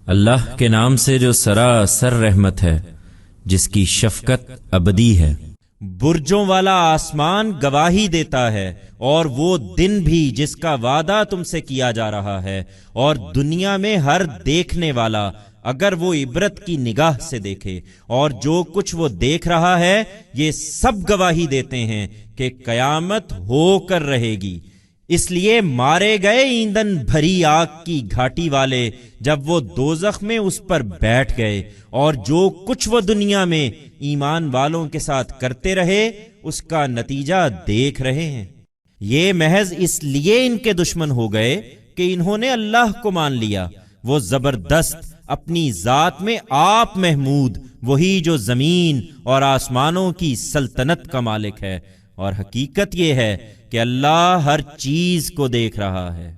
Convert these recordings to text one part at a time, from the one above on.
اللہ کے نام سے جو سراسر رحمت ہے، جس کی شفقت ابدی ہے۔ برجوں والا آسمان گواہی دیتا ہے، اور وہ دن بھی جس کا وعدہ تم سے کیا جا رہا ہے، اور دنیا میں ہر دیکھنے والا اگر وہ عبرت کی نگاہ سے دیکھے، اور جو کچھ وہ دیکھ رہا ہے یہ سب گواہی دیتے ہیں کہ قیامت ہو کر رہے گی۔ اس لیے مارے گئے ایندھن بھری آگ کی گھاٹی والے جب وہ دوزخ میں اس پر بیٹھ گئے، اور جو کچھ وہ دنیا میں ایمان والوں کے ساتھ کرتے رہے اس کا نتیجہ دیکھ رہے ہیں۔ یہ محض اس لیے ان کے دشمن ہو گئے کہ انہوں نے اللہ کو مان لیا۔ وہ زبردست اپنی ذات میں آپ محمود، وہی جو زمین اور آسمانوں کی سلطنت کا مالک ہے، اور حقیقت یہ ہے کہ اللہ ہر چیز کو دیکھ رہا ہے۔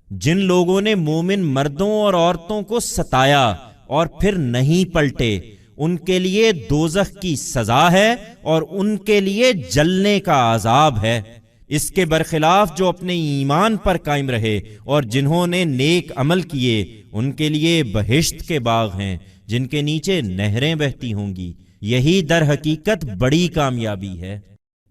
جن لوگوں نے مومن مردوں اور عورتوں کو ستایا اور پھر نہیں پلٹے، ان کے لیے دوزخ کی سزا ہے اور ان کے لیے جلنے کا عذاب ہے۔ اس کے برخلاف جو اپنے ایمان پر قائم رہے اور جنہوں نے نیک عمل کیے، ان کے لیے بہشت کے باغ ہیں جن کے نیچے نہریں بہتی ہوں گی۔ یہی در حقیقت بڑی کامیابی ہے۔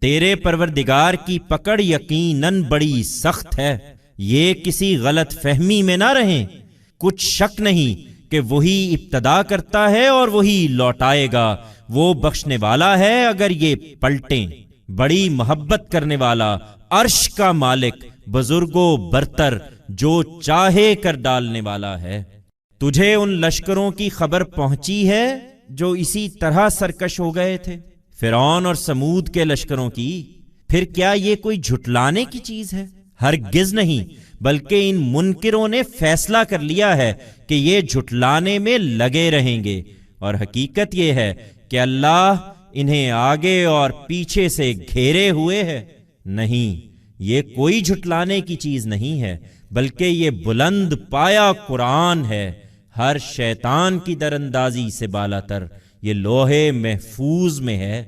تیرے پروردگار کی پکڑ یقیناً بڑی سخت ہے۔ یہ کسی غلط فہمی میں نہ رہیں، کچھ شک نہیں کہ وہی ابتدا کرتا ہے اور وہی لوٹائے گا۔ وہ بخشنے والا ہے اگر یہ پلٹیں، بڑی محبت کرنے والا، عرش کا مالک، بزرگ و برتر، جو چاہے کر ڈالنے والا ہے۔ تجھے ان لشکروں کی خبر پہنچی ہے جو اسی طرح سرکش ہو گئے تھے، فرعون اور سمود کے لشکروں کی؟ پھر کیا یہ کوئی جھٹلانے کی چیز ہے؟ ہرگز نہیں، بلکہ ان منکروں نے فیصلہ کر لیا ہے کہ یہ جھٹلانے میں لگے رہیں گے، اور حقیقت یہ ہے کہ اللہ انہیں آگے اور پیچھے سے گھیرے ہوئے ہے۔ نہیں، یہ کوئی جھٹلانے کی چیز نہیں ہے، بلکہ یہ بلند پایا قرآن ہے، ہر شیطان کی در اندازی سے بالا تر، یہ لوح محفوظ میں ہے۔